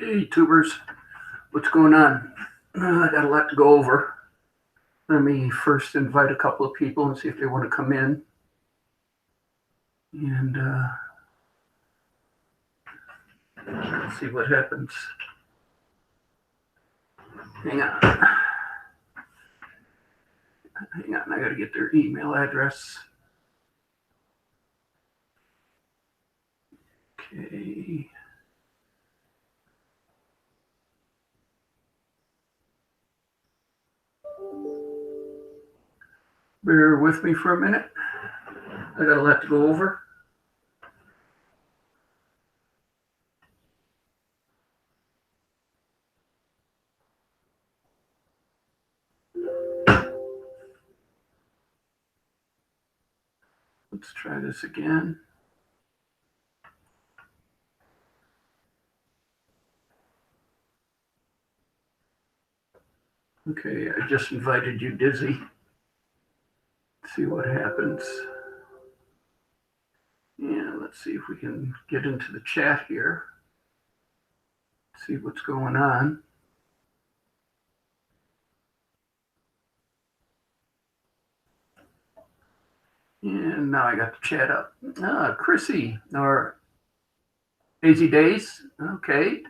Hey, tubers, what's going on? I got a lot to go over. Let me first invite a couple of people and see if they want to come in. And let's see what happens. Hang on. Hang on, I got to get their email address. Okay. Bear with me for a minute. I got a lot to go over. Let's try this again. Okay, I just invited you, Dizzy. Let's see what happens. Yeah, let's see if we can get into the chat here. See what's going on. And now I got the chat up. Chrissy, or Daisy Days. Okay.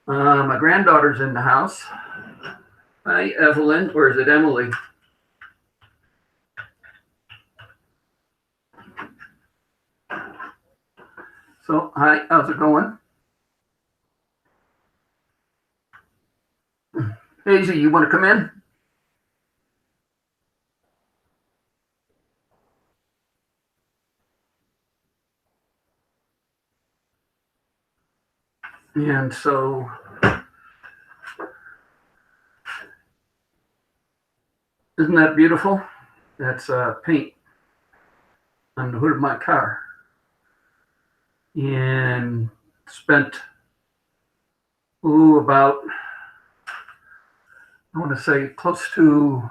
My granddaughter's in the house. Hi, Evelyn. Or is it Emily? So, hi, how's it going? Daisy, you want to come in? And so, isn't that beautiful? That's paint on the hood of my car. And spent, about, I want to say close to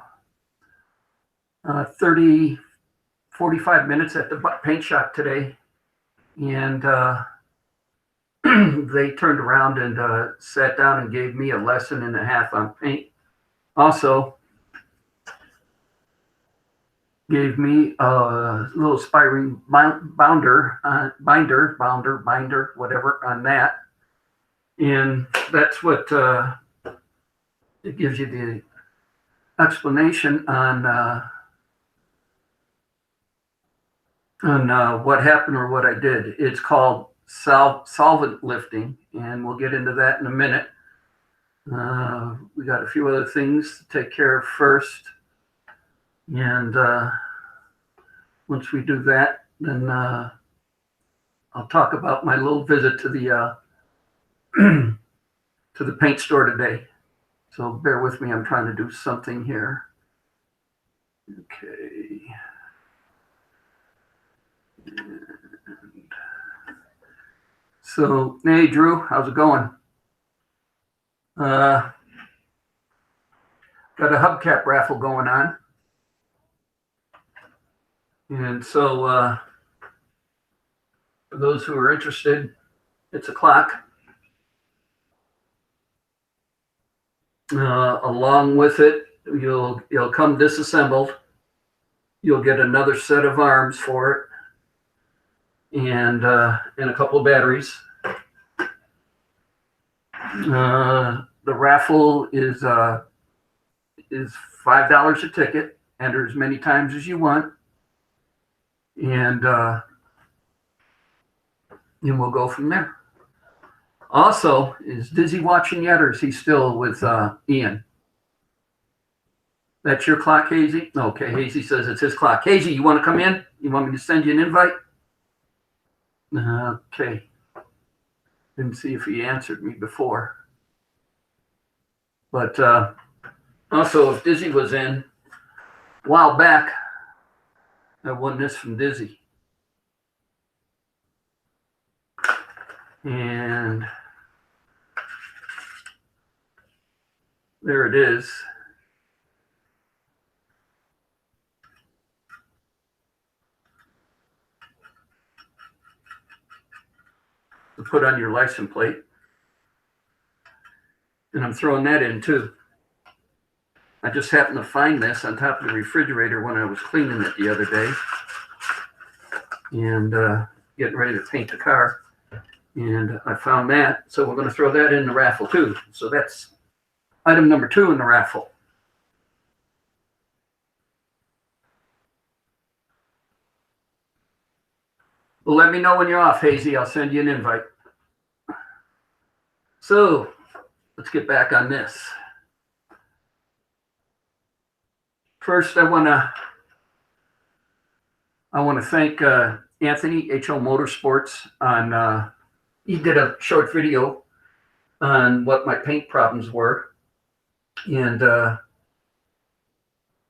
30, 45 minutes at the paint shop today. And they turned around and sat down and gave me a lesson and a half on paint. Also, gave me a little aspiring binder, whatever, on that. And that's what it gives you the explanation on what happened or what I did. It's called solvent lifting, and we'll get into that in a minute. We got a few other things to take care of first. And once we do that, then I'll talk about my little visit to the to the paint store today. So bear with me. I'm trying to do something here. Okay. And so, hey, Drew, how's it going? Got a hubcap raffle going on. And so, for those who are interested, it's a clock. Along with it, you'll come disassembled. You'll get another set of arms for it, and a couple of batteries. The raffle is $5 a ticket. Enter as many times as you want, and we'll go from there. Also, is Dizzy watching yet, or is he still with Ian? That's your clock, Hazy? Okay, Hazy says it's his clock. Hazy, you want to come in? You want me to send you an invite? Okay. Didn't see if he answered me before. But also, if Dizzy was in, a while back, I won this from Dizzy. And there it is. To put on your license plate. And I'm throwing that in too. I just happened to find this on top of the refrigerator when I was cleaning it the other day and getting ready to paint the car. And I found that. So we're going to throw that in the raffle too. So that's item number 2 in the raffle. Well, let me know when you're off, Hazy. I'll send you an invite. So let's get back on this. First, I want to thank Anthony, HO Motorsports, on he did a short video on what my paint problems were, and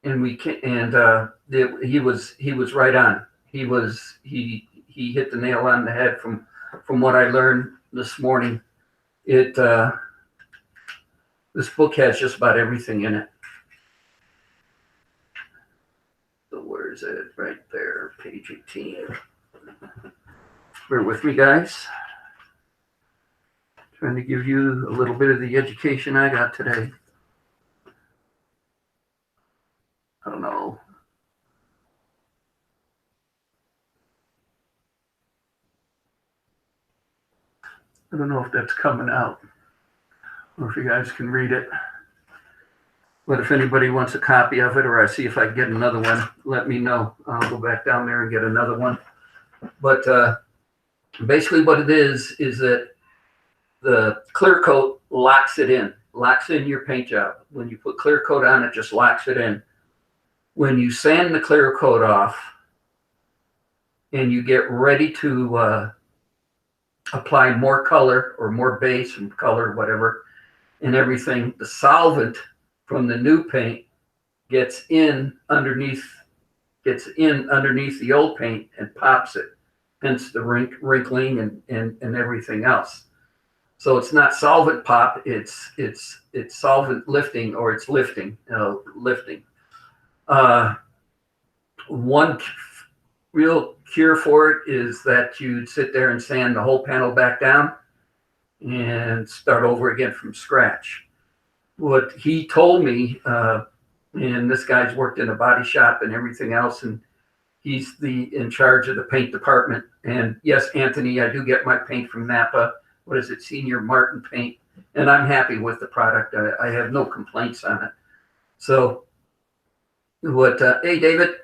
he was right on. He hit the nail on the head from what I learned this morning. This book has just about everything in it. So where is it? Right there, page 18. Bear with me, guys. Trying to give you a little bit of the education I got today. I don't know. I don't know if that's coming out or if you guys can read it. But if anybody wants a copy of it, or I see if I can get another one, let me know. I'll go back down there and get another one. But basically what it is that the clear coat locks in your paint job. When you put clear coat on, it just locks it in. When you sand the clear coat off and you get ready to apply more color or more base and color, whatever, and everything, the solvent from the new paint gets in underneath the old paint and pops it, hence the wrinkling and everything else. So it's not solvent pop, it's solvent lifting, or it's lifting. One real cure for it is that you'd sit there and sand the whole panel back down and start over again from scratch. What he told me, and this guy's worked in a body shop and everything else, and he's in charge of the paint department. And yes, Anthony, I do get my paint from Napa. What is it, Senior Martin paint? And I'm happy with the product. I have no complaints on it. So hey, David.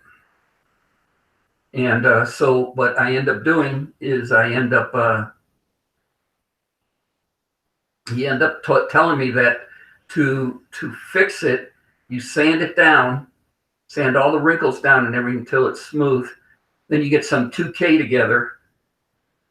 And so what I end up doing is he end up telling me that to fix it, you sand it down, sand all the wrinkles down and everything until it's smooth. Then you get some 2K together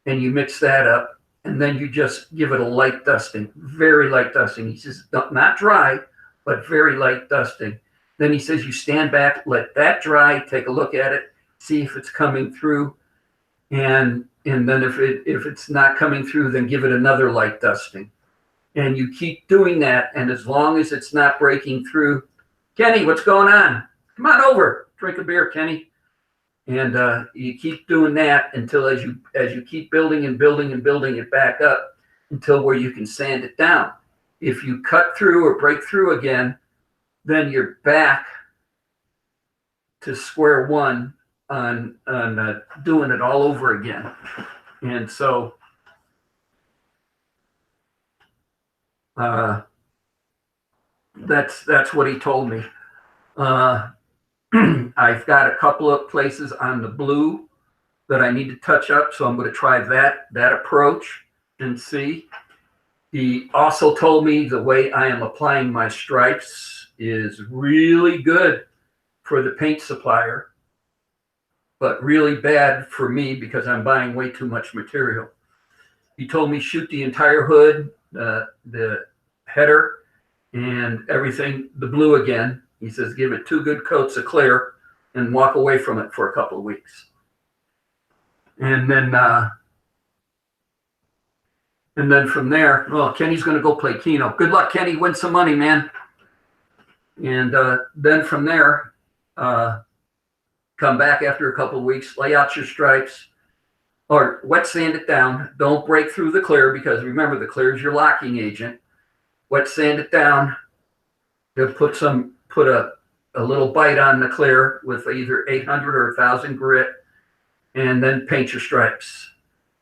and you mix that up, and then you just give it a light dusting, very light dusting. He says, not dry, but very light dusting. Then he says, you stand back, let that dry, take a look at it, see if it's coming through. And then if it's not coming through, then give it another light dusting. And you keep doing that, and as long as it's not breaking through, Kenny, what's going on? Come on over, drink a beer, Kenny. And you keep doing that until as you keep building and building and building it back up until where you can sand it down. If you cut through or break through again, then you're back to square one on doing it all over again. And so that's what he told me. I've got a couple of places on the blue that I need to touch up, so I'm going to try that approach and see. He also told me the way I am applying my stripes is really good for the paint supplier, but really bad for me because I'm buying way too much material. He told me shoot the entire hood, the header, and everything the blue again. He says give it 2 good coats of clear and walk away from it for a couple of weeks. And then from there, well, Kenny's going to go play Keno. Good luck, Kenny. Win some money, man. And then from there, come back after a couple of weeks, lay out your stripes, or wet sand it down. Don't break through the clear because remember, the clear is your locking agent. wet sand it down. You'll put a little bite on the clear with either 800 or 1000 grit, and then paint your stripes,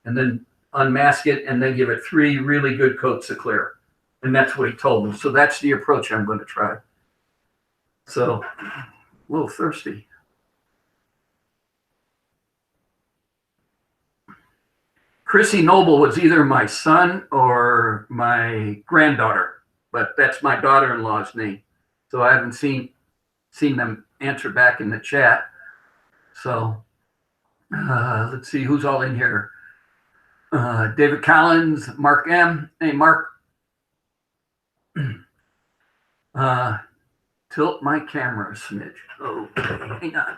and then unmask it, and then give it 3 really good coats of clear. And that's what he told me. So that's the approach I'm going to try. So, a little thirsty. Chrissy Noble was either my son or my granddaughter, but that's my daughter-in-law's name. So I haven't seen them answer back in the chat. So let's see who's all in here. David Collins, Mark M. Hey, Mark. Tilt my camera a smidge. Okay, hang on.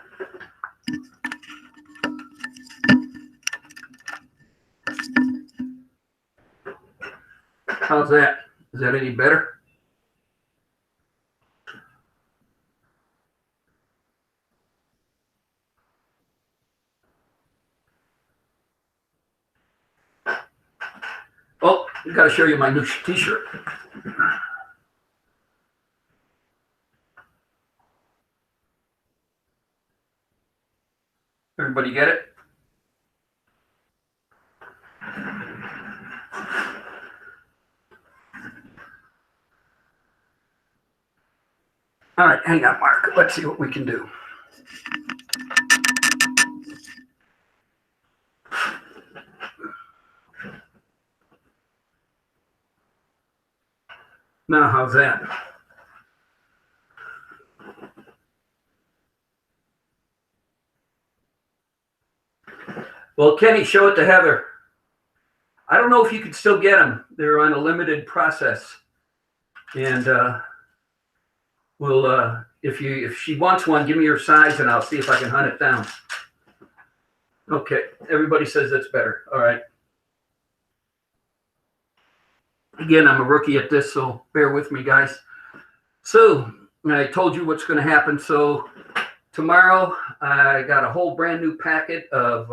How's that? Is that any better? Oh, I got to show you my new t-shirt. Everybody get it? All right, hang on, Mark. Let's see what we can do. Now, how's that? Well, Kenny, show it to Heather. I don't know if you can still get them. They're on a limited process. And if she wants one, give me her size and I'll see if I can hunt it down. Okay, everybody says that's better. All right. Again, I'm a rookie at this, so bear with me, guys. So I told you what's going to happen. So tomorrow I got a whole brand new packet of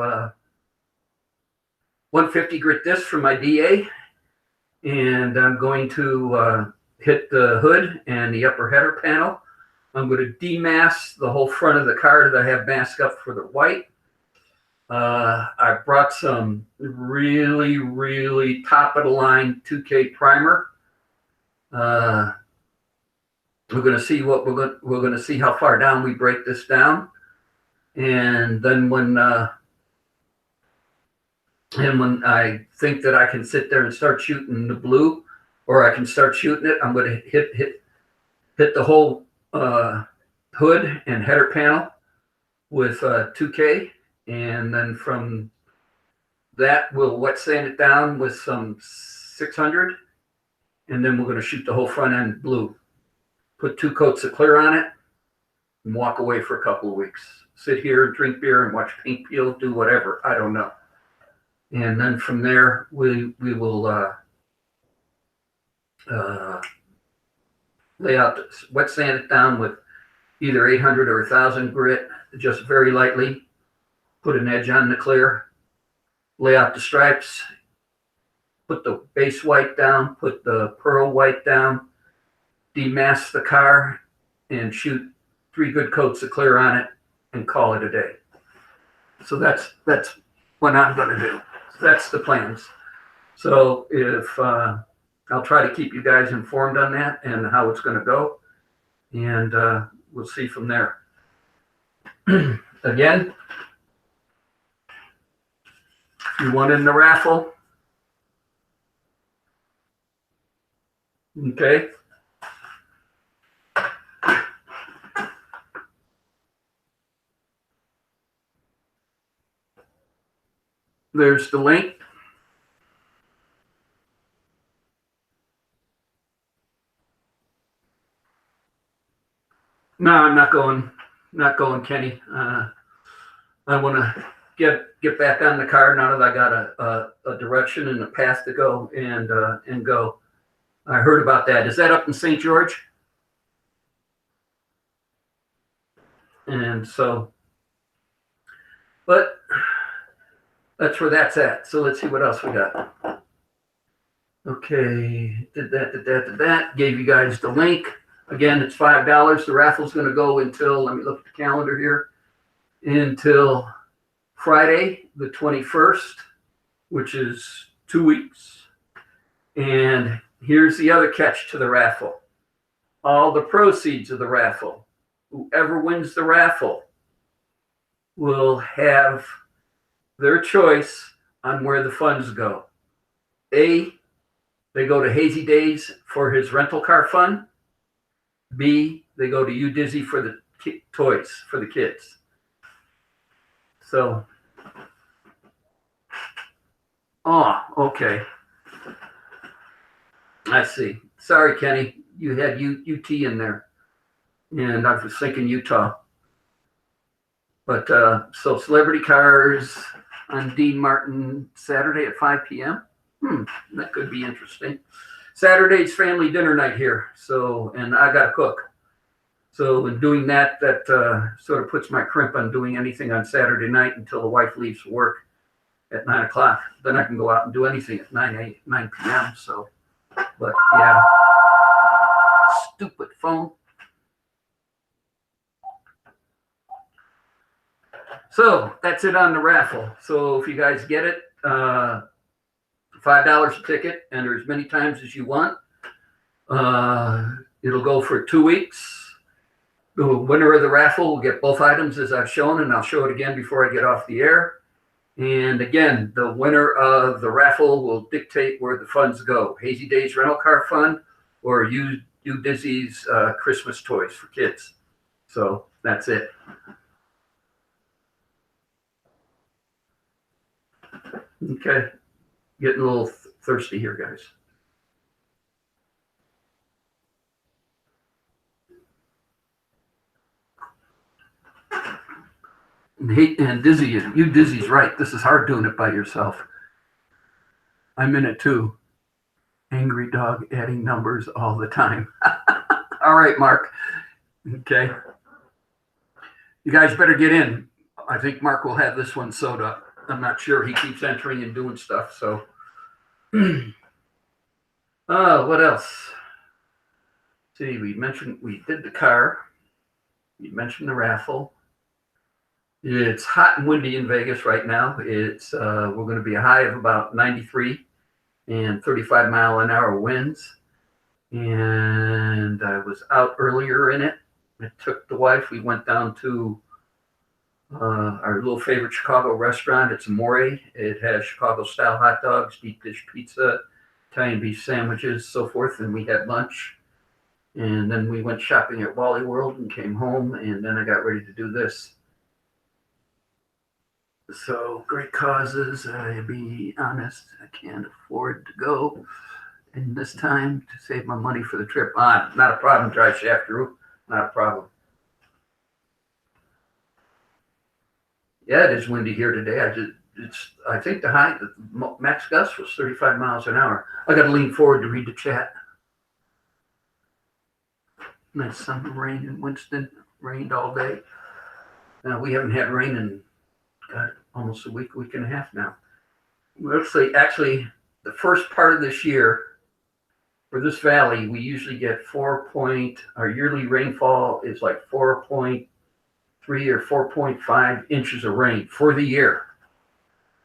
150 grit discs from my DA, and I'm going to hit the hood and the upper header panel. I'm going to demask the whole front of the car that I have masked up for the white. I brought some really, really top of the line 2K primer. We're going to see what we're going to see how far down we break this down, and then when I think that I can sit there and start shooting the blue, or I can start shooting it, I'm going to hit the whole hood and header panel with 2K. And then from that, we'll wet sand it down with some 600. And then we're going to shoot the whole front end blue. Put 2 coats of clear on it and walk away for a couple of weeks. Sit here, drink beer, and watch paint peel, do whatever. I don't know. And then from there, we will lay out, wet sand it down with either 800 or 1000 grit, just very lightly. Put an edge on the clear, lay out the stripes, put the base white down, put the pearl white down, demask the car, and shoot 3 good coats of clear on it and call it a day. So that's what I'm going to do. That's the plans. So if I'll try to keep you guys informed on that and how it's going to go, and we'll see from there. Again, if you want in the raffle, okay. There's the link. No, I'm not going, Kenny. I want to get back on the car now that I got a direction and a path to go and go. I heard about that. Is that up in St. George? And so, but that's where that's at. So let's see what else we got. Okay, did that. Gave you guys the link. Again, it's $5. The raffle's going to go until, let me look at the calendar here, until Friday, the 21st, which is 2 weeks. And here's the other catch to the raffle. All the proceeds of the raffle, whoever wins the raffle will have their choice on where the funds go. A, they go to Hazy Days for his rental car fund. B, they go to UDizzy for the toys for the kids. So, okay. I see. Sorry, Kenny. You had UT in there. And I was thinking Utah. But so Celebrity Cars on Dean Martin Saturday at 5 p.m. That could be interesting. Saturday's family dinner night here. So, and I got to cook. So in doing that, sort of puts my crimp on doing anything on Saturday night until the wife leaves for work at 9 o'clock. Then I can go out and do anything at 9 p.m. So, but yeah, stupid phone. So that's it on the raffle. So if you guys get it, $5 a ticket, enter as many times as you want. It'll go for 2 weeks. The winner of the raffle will get both items as I've shown, and I'll show it again before I get off the air. And again, the winner of the raffle will dictate where the funds go. Hazy Days Rental Car Fund or UDizzy's Christmas toys for kids. So that's it. Okay, getting a little thirsty here, guys. And Dizzy, UDizzy's right. This is hard doing it by yourself. I'm in it too. Angry dog adding numbers all the time. All right, Mark. Okay. You guys better get in. I think Mark will have this one sewed up. I'm not sure. He keeps entering and doing stuff. So, what else? See, we did the car. We mentioned the raffle. It's hot and windy in Vegas right now. It's we're going to be a high of about 93 and 35-mile-an-hour winds. And I was out earlier in it. I took the wife. We went down to our little favorite Chicago restaurant. It's Amore. It has Chicago-style hot dogs, deep dish pizza, Italian beef sandwiches, so forth. And we had lunch. And then we went shopping at Wally World and came home. And then I got ready to do this. So great causes. I'll be honest, I can't afford to go in this time to save my money for the trip. Not a problem, Dry Shaft Drew. Not a problem. Yeah, it is windy here today. I think the max gust was 35 miles an hour. I got to lean forward to read the chat. Nice summer rain in Winston. Rained all day. Now we haven't had rain in almost a week and a half now. Let's say actually the first part of this year for this valley, we usually get our yearly rainfall is like 4.3 or 4.5 inches of rain for the year.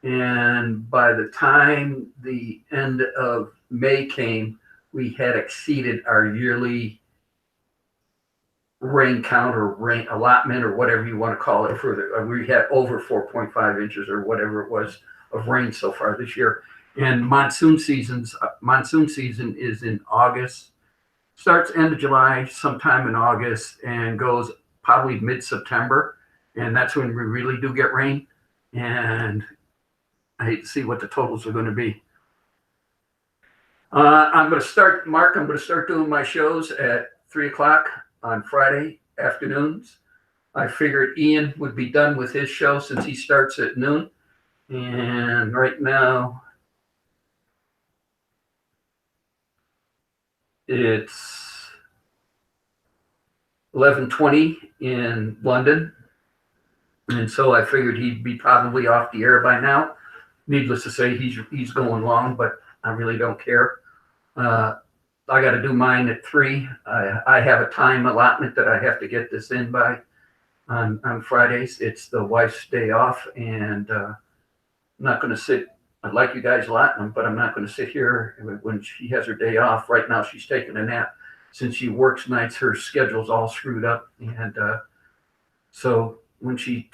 And by the time the end of May came, we had exceeded our yearly rain count or rain allotment or whatever you want to call it further. We had over 4.5 inches or whatever it was of rain so far this year. And monsoon season is in August, starts end of July, sometime in August, and goes probably mid-September. And that's when we really do get rain. And I hate to see what the totals are going to be. I'm going to start doing my shows at 3 o'clock on Friday afternoons. I figured Ian would be done with his show since he starts at noon. And right now it's 11:20 in London. And so I figured he'd be probably off the air by now. Needless to say, he's going long, but I really don't care. I got to do mine at 3. I have a time allotment that I have to get this in by on Fridays. It's the wife's day off, and I'm not going to sit. I like you guys a lot, but I'm not going to sit here when she has her day off. Right now, she's taking a nap. Since she works nights, her schedule's all screwed up, and so when she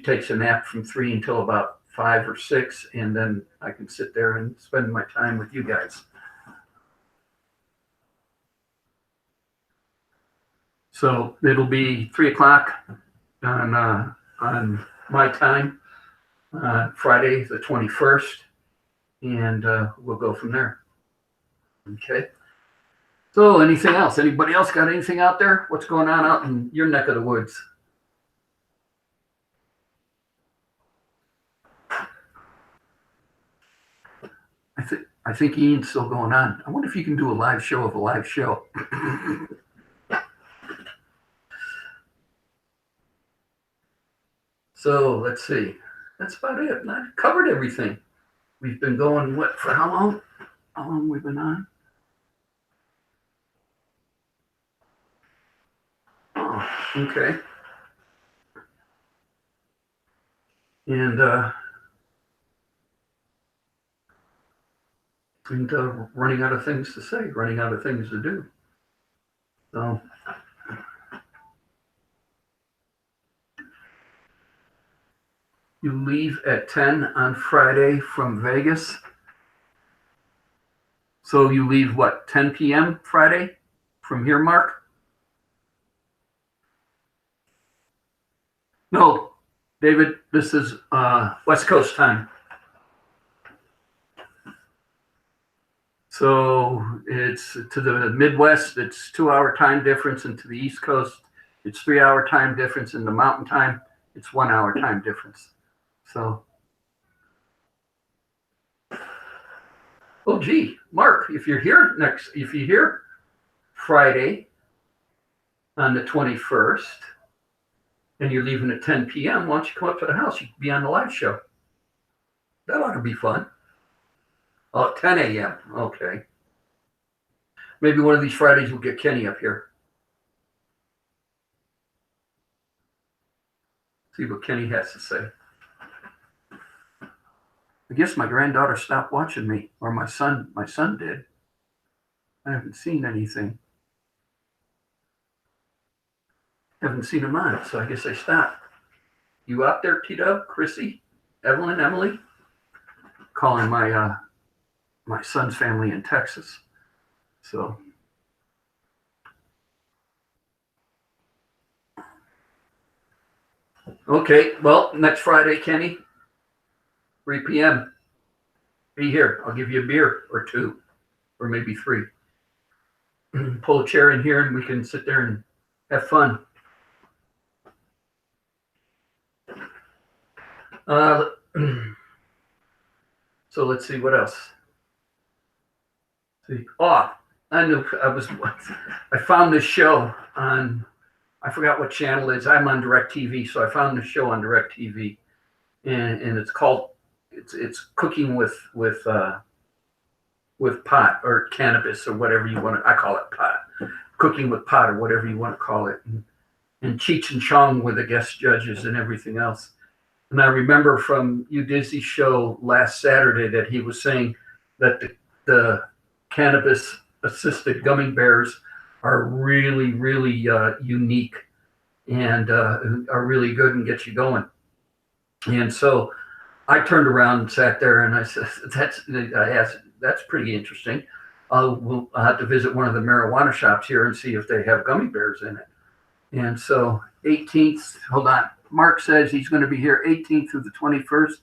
takes a nap from 3 until about 5 or 6, and then I can sit there and spend my time with you guys. So it'll be 3 o'clock on my time, Friday the 21st, and we'll go from there. Okay. So anything else? Anybody else got anything out there? What's going on out in your neck of the woods? I think Ian's still going on. I wonder if you can do a live show of a live show. So let's see. That's about it. I covered everything. We've been going, what, for how long? How long we've been on? Oh, okay. And running out of things to say, running out of things to do. So you leave at 10 on Friday from Vegas. So you leave what, 10 p.m. Friday from here, Mark? No, David, this is West Coast time. So it's to the Midwest, it's 2-hour time difference, and to the East Coast, it's 3-hour time difference. In the Mountain Time, it's 1-hour time difference. So, oh gee, Mark, if you're here Friday on the 21st, and you're leaving at 10 p.m., why don't you come up to the house? You can be on the live show. That ought to be fun. Oh, 10 a.m. Okay. Maybe one of these Fridays we'll get Kenny up here. See what Kenny has to say. I guess my granddaughter stopped watching me, or my son did. I haven't seen anything. Haven't seen him on, so I guess I stopped. You out there, T-Dub, Chrissy, Evelyn, Emily? Calling my my son's family in Texas. So okay, well, next Friday, Kenny, 3 p.m. Be here. I'll give you a beer or 2, or maybe 3. Pull a chair in here and we can sit there and have fun. So let's see what else. Oh, I found this show on, I forgot what channel it is. I'm on DirecTV, so I found this show on DirecTV, and it's called, it's cooking with pot or cannabis or whatever you want to. I call it pot. Cooking with pot or whatever you want to call it. And Cheech and Chong were the guest judges and everything else. And I remember from Udizzy's show last Saturday that he was saying that the cannabis-assisted gummy bears are really, really unique and are really good and get you going. And so I turned around and sat there and I said, that's pretty interesting. I'll have to visit one of the marijuana shops here and see if they have gummy bears in it. And so 18th, hold on. Mark says he's going to be here 18th through the 21st.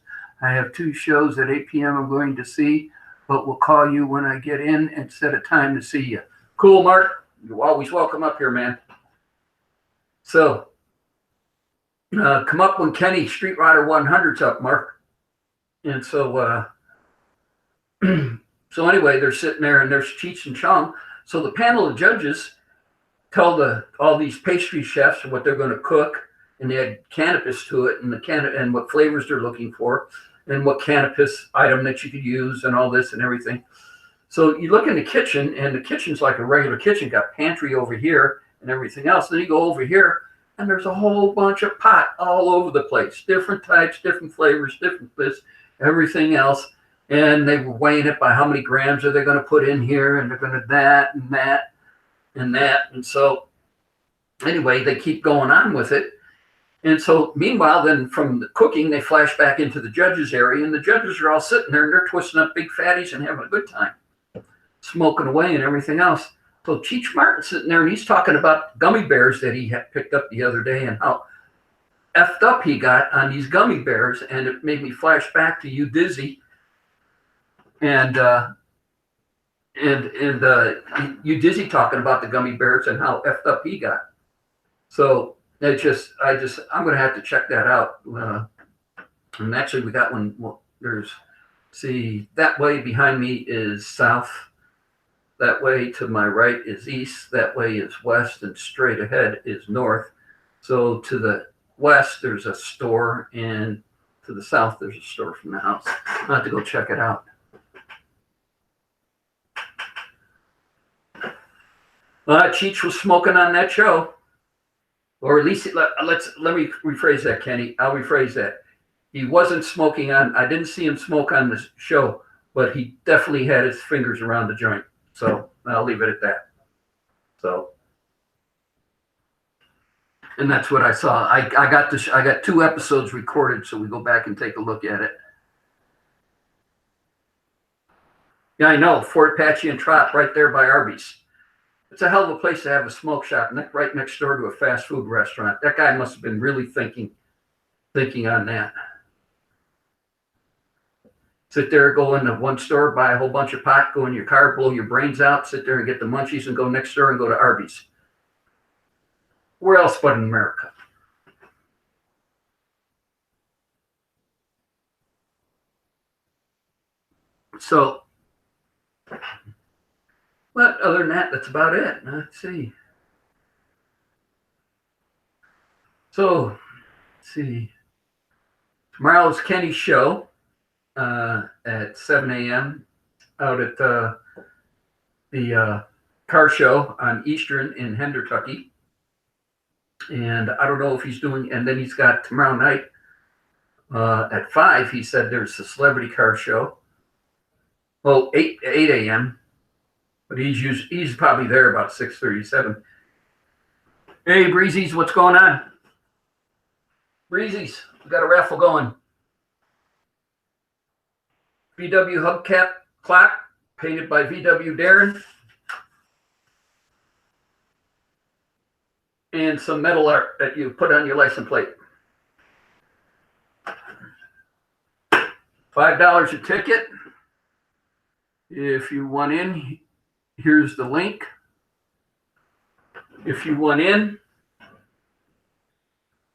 I have 2 shows at 8 p.m. I'm going to see, but we'll call you when I get in and set a time to see you. Cool, Mark. You're always welcome up here, man. So come up when Kenny Street Rider 100's up, Mark. And so so anyway, they're sitting there and there's Cheech and Chong. So the panel of judges tell all these pastry chefs what they're going to cook, and they add cannabis to it, and what flavors they're looking for, and what cannabis item that you could use, and all this and everything. So you look in the kitchen, and the kitchen's like a regular kitchen. Got pantry over here and everything else. Then you go over here, and there's a whole bunch of pot all over the place. Different types, different flavors, different this, everything else. And they were weighing it by how many grams are they going to put in here, and they're going to that and that and that. And so anyway, they keep going on with it. And so meanwhile, then from the cooking, they flash back into the judges area, and the judges are all sitting there, and they're twisting up big fatties and having a good time, smoking away and everything else. So Cheech Martin's sitting there, and he's talking about gummy bears that he had picked up the other day and how effed up he got on these gummy bears. And it made me flash back to You Dizzy and You Dizzy talking about the gummy bears and how effed up he got. So I'm going to have to check that out. And actually, we got one. Well, that way behind me is south. That way to my right is east. That way is west, and straight ahead is north. So to the west, there's a store, and to the south, there's a store from the house. I'll have to go check it out. Cheech was smoking on that show. Or at least, let me rephrase that, Kenny. I'll rephrase that. He wasn't smoking on, I didn't see him smoke on the show, but he definitely had his fingers around the joint. So I'll leave it at that. So, and that's what I saw. I got 2 episodes recorded, so we go back and take a look at it. Yeah, I know, Fort Apache and Trop, right there by Arby's. It's a hell of a place to have a smoke shop, right next door to a fast food restaurant. That guy must have been really thinking on that. Sit there, go into one store, buy a whole bunch of pot, go in your car, blow your brains out, sit there and get the munchies, and go next door and go to Arby's. Where else but in America? So, but other than that, that's about it. Let's see. So, let's see. Tomorrow's Kenny's show at 7 a.m. out at the car show on Eastern in Hendertucky. And I don't know if he's doing, and then he's got tomorrow night at 5, he said there's a celebrity car show. Well, 8 a.m. But he's probably there about 6:37. Hey, Breezies, what's going on? Breezies, we got a raffle going. VW hubcap clock, painted by VW Darren. And some metal art that you put on your license plate. $5 a ticket. If you want in, here's the link. If you want in,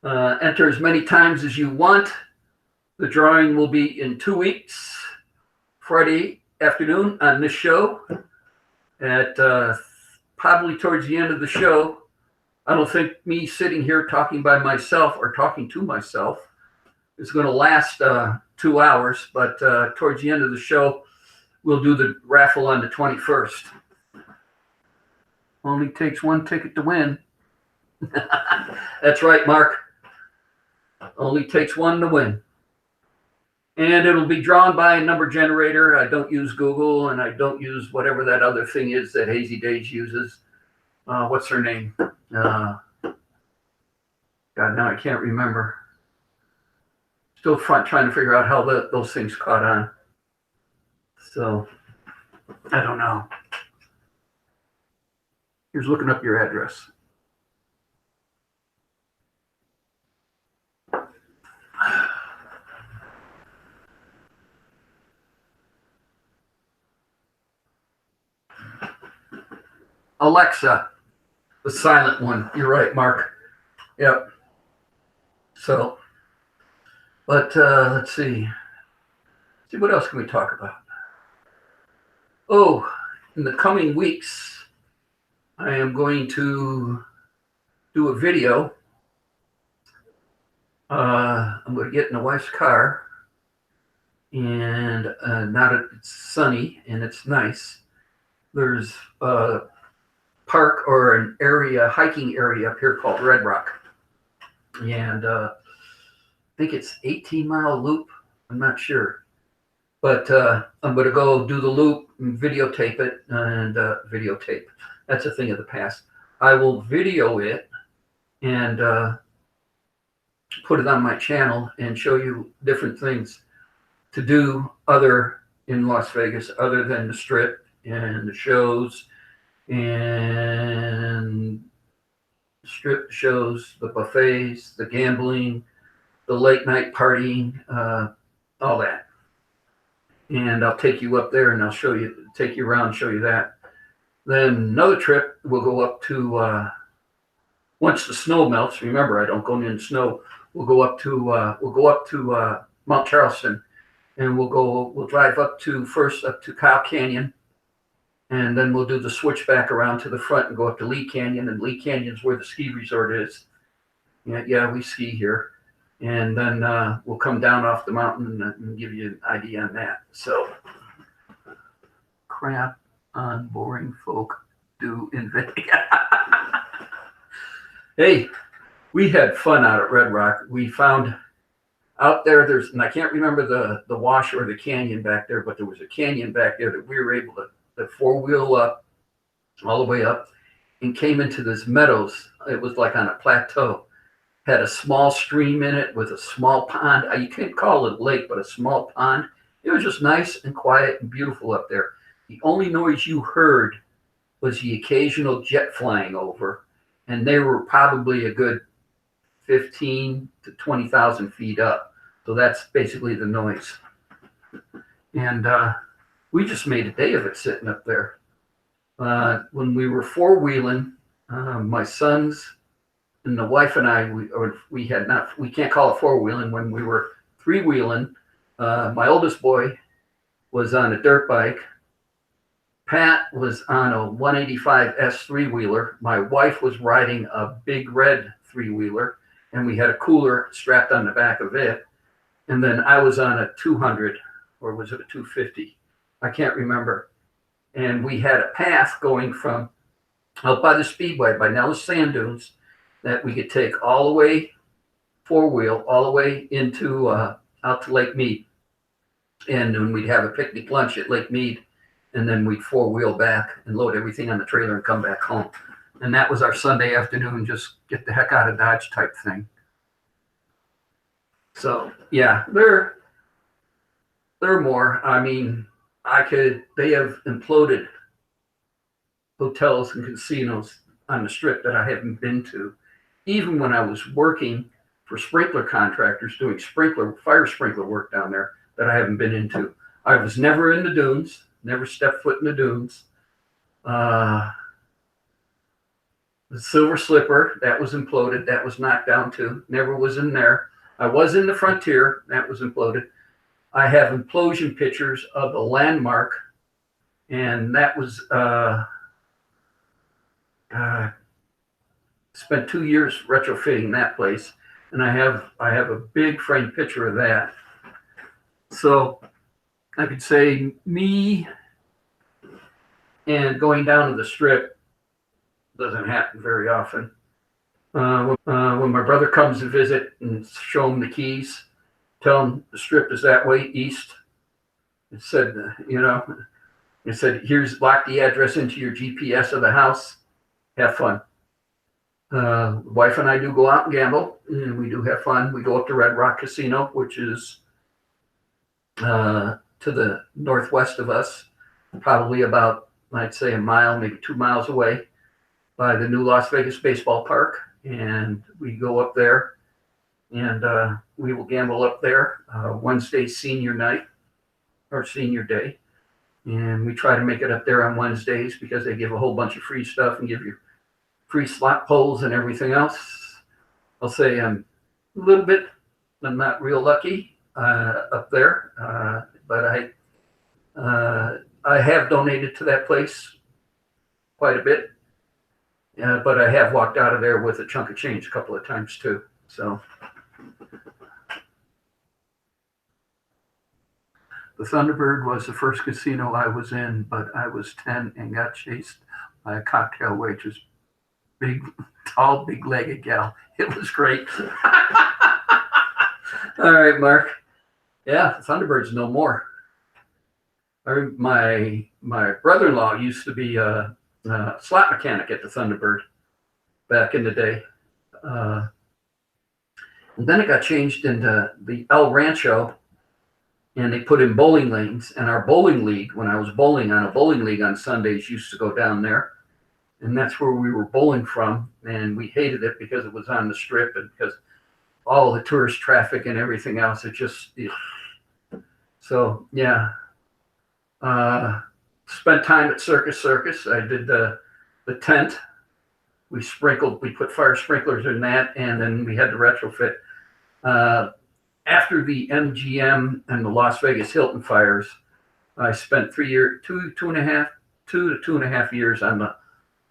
enter as many times as you want. The drawing will be in 2 weeks, Friday afternoon on this show. At probably towards the end of the show. I don't think me sitting here talking by myself or talking to myself is going to last 2 hours, but towards the end of the show, we'll do the raffle on the 21st. Only takes one ticket to win. That's right, Mark. Only takes one to win. And it'll be drawn by a number generator. I don't use Google, and I don't use whatever that other thing is that Hazy Days uses. What's her name? God, now I can't remember. Still trying to figure out how those things caught on. So, I don't know. Here's looking up your address. Alexa, the silent one. You're right, Mark. Yep. So, but let's see. See, what else can we talk about? Oh, in the coming weeks, I am going to do a video. I'm going to get in the wife's car, and now that it's sunny and it's nice, There's a park or an area, hiking area up here called Red Rock. And I think it's 18-mile loop. I'm not sure. But I'm going to go do the loop and videotape it. And videotape, that's a thing of the past. I will video it and put it on my channel and show you different things to do other in Las Vegas, other than the Strip and the shows and strip shows, the buffets, the gambling, the late night partying, all that. And I'll take you up there and I'll show you, take you around, show you that. Then another trip, we'll go up to, once the snow melts, remember I don't go in the snow, we'll go up to Mount Charleston, and we'll drive first up to Kyle Canyon, and then we'll do the switch back around to the front and go up to Lee Canyon, and Lee Canyon's where the ski resort is. Yeah, we ski here. And then we'll come down off the mountain and give you an idea on that. So, crap on boring folk do in Vegas. Hey, we had fun out at Red Rock. We found out there, and I can't remember the wash or the canyon back there, but there was a canyon back there that we were able to four-wheel up all the way up and came into this meadows. It was like on a plateau. Had a small stream in it with a small pond. You can't call it a lake, but a small pond. It was just nice and quiet and beautiful up there. The only noise you heard was the occasional jet flying over, and they were probably a good 15 to 20,000 feet up. So that's basically the noise. And we just made a day of it sitting up there. When we were four-wheeling, my sons and the wife and I, we can't call it four-wheeling. When we were three-wheeling, my oldest boy was on a dirt bike. Pat was on a 185S three-wheeler. My wife was riding a big red three-wheeler, and we had a cooler strapped on the back of it. And then I was on a 200, or was it a 250? I can't remember. And we had a path going from out by the Speedway, by Nellis Sand Dunes, that we could take all the way, four-wheel, all the way into out to Lake Mead. And then we'd have a picnic lunch at Lake Mead, and then we'd four-wheel back and load everything on the trailer and come back home. And that was our Sunday afternoon, just get the heck out of Dodge type thing. So, yeah, there are more. I mean, they have imploded hotels and casinos on the Strip that I haven't been to. Even when I was working for sprinkler contractors doing fire sprinkler work down there that I haven't been into. I was never in the dunes, never stepped foot in the dunes. The Silver Slipper, that was imploded, that was knocked down too. Never was in there. I was in the Frontier, that was imploded. I have implosion pictures of the Landmark, and that was spent 2 years retrofitting that place, and I have a big framed picture of that. So I could say me and going down to the Strip doesn't happen very often. When my brother comes to visit and show him the keys, tell him the Strip is that way east. It said, lock the address into your GPS of the house. Have fun. Wife and I do go out and gamble, and we do have fun. We go up to Red Rock Casino, which is to the northwest of us, probably about, I'd say, a mile, maybe 2 miles away, by the new Las Vegas baseball park. And we go up there, and we will gamble up there Wednesday senior night, or senior day. And we try to make it up there on Wednesdays because they give a whole bunch of free stuff and give you free slot poles and everything else. I'll say I'm not real lucky up there, but I have donated to that place quite a bit. But I have walked out of there with a chunk of change a couple of times too. So The Thunderbird was the first casino I was in, but I was 10 and got chased by a cocktail waitress, big, tall, big-legged gal. It was great. All right, Mark. Yeah, the Thunderbird's no more. My brother-in-law used to be a slot mechanic at the Thunderbird back in the day. And then it got changed into the El Rancho, and they put in bowling lanes. And our bowling league, when I was bowling on a bowling league on Sundays, used to go down there. And that's where we were bowling from. And we hated it because it was on the strip and because all the tourist traffic and everything else. It just, so yeah. Spent time at Circus Circus. I did the tent. We put fire sprinklers in that, and then we had the retrofit. After the MGM and the Las Vegas Hilton fires, I spent 2.5 to 2.5 years on the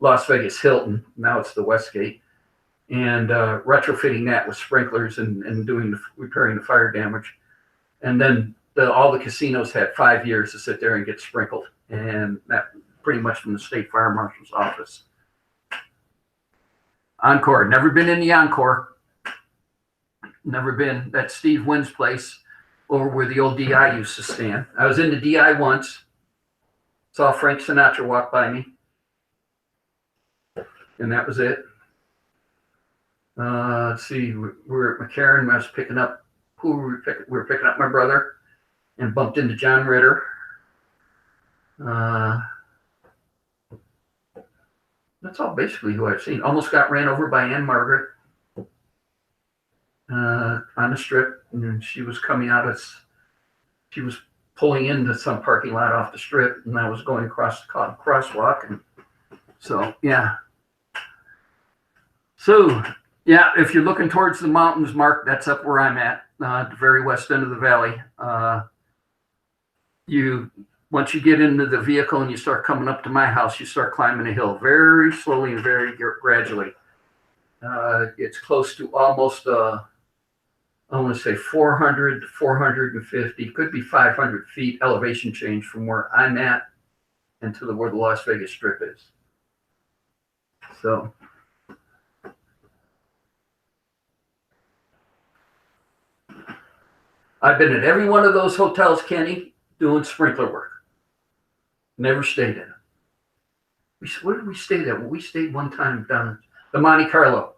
Las Vegas Hilton. Now it's the Westgate, and retrofitting that with sprinklers and repairing the fire damage. And then all the casinos had 5 years to sit there and get sprinkled, and that pretty much from the state fire marshal's office. Encore, never been in the Encore. Never been. That's Steve Wynn's place, over where the old DI used to stand. I was in the DI once. Saw Frank Sinatra walk by me, and that was it. Let's see. We were at McCarran. I was picking up. We were picking up my brother, and bumped into John Ritter. That's all basically who I've seen. Almost got ran over by Ann Margaret on the strip, and she was she was pulling into some parking lot off the strip, and I was going across the crosswalk, and so yeah. So yeah, if you're looking towards the mountains, Mark, that's up where I'm at the very west end of the valley. Once you get into the vehicle and you start coming up to my house, you start climbing a hill very slowly and very gradually. It's close to almost, I want to say 400 to 450, could be 500 feet elevation change from where I'm at and to where the Las Vegas Strip is. So. I've been at every one of those hotels, Kenny, doing sprinkler work. Never stayed in it. Where did we stay at? Well, we stayed one time down at the Monte Carlo.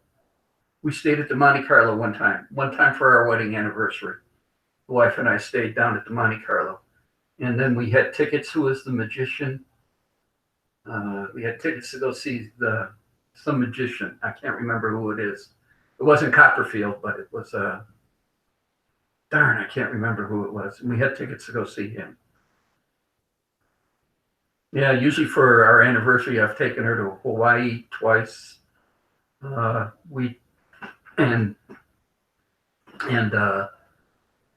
We stayed at the Monte Carlo one time for our wedding anniversary. The wife and I stayed down at the Monte Carlo. And then we had tickets. Who was the magician? We had tickets to go see some magician. I can't remember who it is. It wasn't Copperfield, but it was darn, I can't remember who it was. And we had tickets to go see him. Yeah, usually for our anniversary, I've taken her to Hawaii twice. And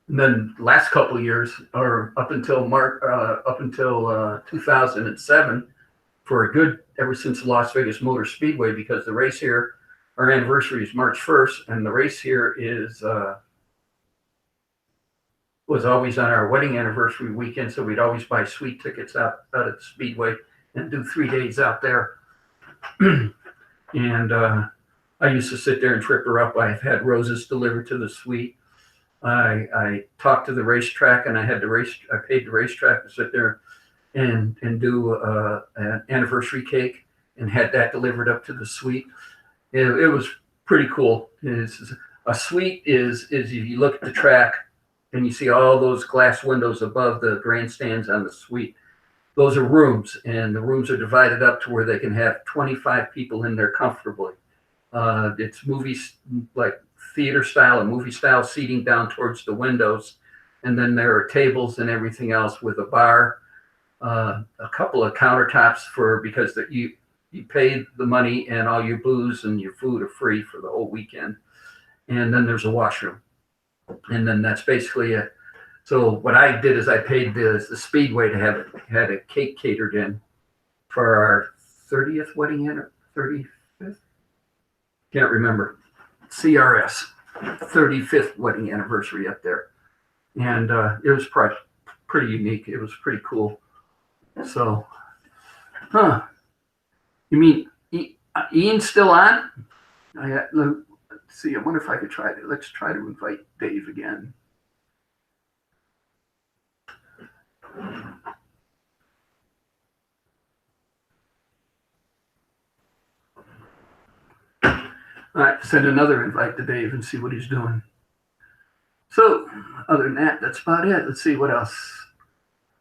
then last couple of years, or up until 2007, ever since the Las Vegas Motor Speedway, because the race here, our anniversary is March 1st, and the race here was always on our wedding anniversary weekend, so we'd always buy suite tickets out at the Speedway and do 3 days out there. And I used to sit there and trip her up. I've had roses delivered to the suite. I talked to the racetrack, and I paid the racetrack to sit there and do an anniversary cake and had that delivered up to the suite. It was pretty cool. A suite is if you look at the track, and you see all those glass windows above the grandstands on the suite. Those are rooms, and the rooms are divided up to where they can have 25 people in there comfortably. It's movies, like theater style and movie style seating down towards the windows. And then there are tables and everything else with a bar, a couple of countertops because you pay the money and all your booze and your food are free for the whole weekend. And then there's a washroom. And then that's basically it. So what I did is I paid the Speedway to had a cake catered in for our 30th wedding anniversary, 35th? Can't remember. CRS, 35th wedding anniversary up there. And it was pretty pretty unique. It was pretty cool. So, huh? You mean Ian's still on? Let's see. I wonder if I could try to. Let's try to invite Dave again. All right, send another invite to Dave and see what he's doing. So, other than that, that's about it. Let's see what else.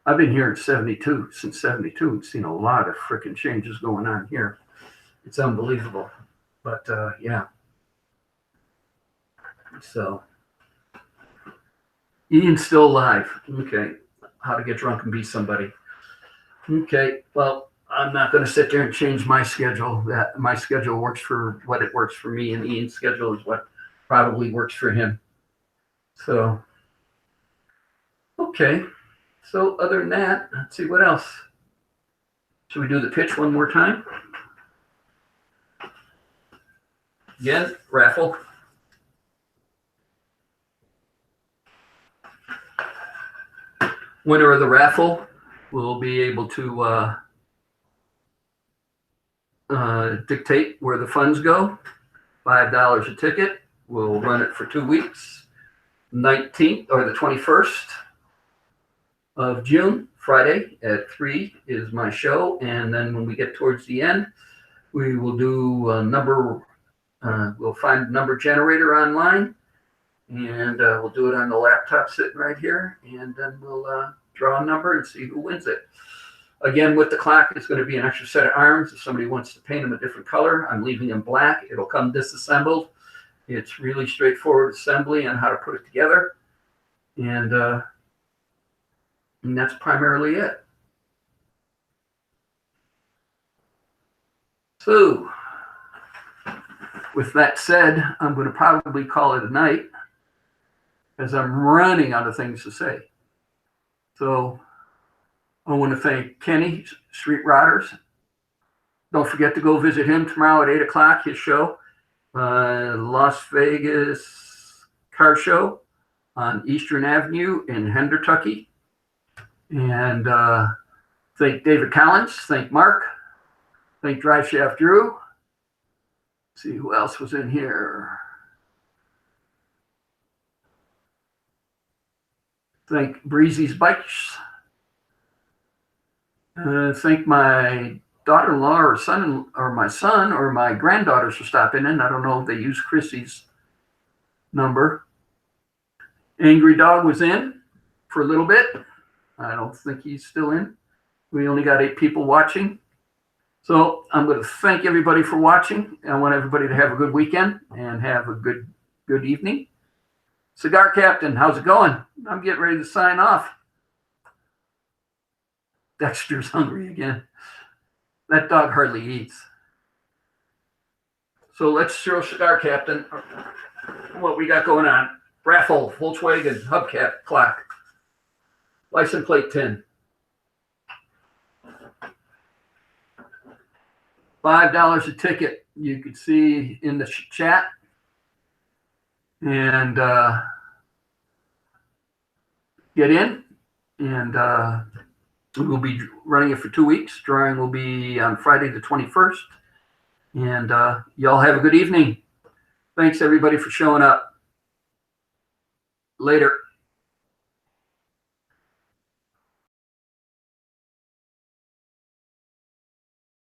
I've been here in since 72, and seen a lot of freaking changes going on here. It's unbelievable. But, yeah. So, Ian's still alive. Okay. How to get drunk and beat somebody. Okay. Well, I'm not going to sit there and change my schedule. That my schedule works for what it works for me, and Ian's schedule is what probably works for him. So, okay. So other than that, let's see what else. Should we do the pitch one more time? Again, raffle. Winner of the raffle will be able to dictate where the funds go. $5 a ticket. We'll run it for 2 weeks. 19th or the 21st of June, Friday at 3 is my show. And then when we get towards the end, we will do a number. We'll find a number generator online, and we'll do it on the laptop sitting right here. And then we'll draw a number and see who wins it. Again, with the clock, it's going to be an extra set of arms. If somebody wants to paint them a different color, I'm leaving them black. It'll come disassembled. It's really straightforward assembly on how to put it together. And that's primarily it. So, with that said, I'm going to probably call it a night, as I'm running out of things to say. So, I want to thank Kenny, Street Rodders. Don't forget to go visit him tomorrow at 8 o'clock, his show. Las Vegas Car Show on Eastern Avenue in Hendertucky. And thank David Collins, thank Mark, thank Drive Shaft Drew. Let's see who else was in here. Thank Breezy's Bikes. Thank my daughter-in-law or son or my son or my granddaughters for stopping in. I don't know if they use Chrissy's number. Angry Dog was in for a little bit. I don't think he's still in. We only got 8 people watching. So I'm going to thank everybody for watching. I want everybody to have a good weekend and have a good evening. Cigar Captain, how's it going? I'm getting ready to sign off. Dexter's hungry again. That dog hardly eats. So let's show Cigar Captain what we got going on. Raffle, Volkswagen hubcap clock. License plate 10. $5 a ticket. You can see in the chat. And get in. And we'll be running it for 2 weeks. Drawing will be on Friday the 21st. And y'all have a good evening. Thanks, everybody, for showing up. Later.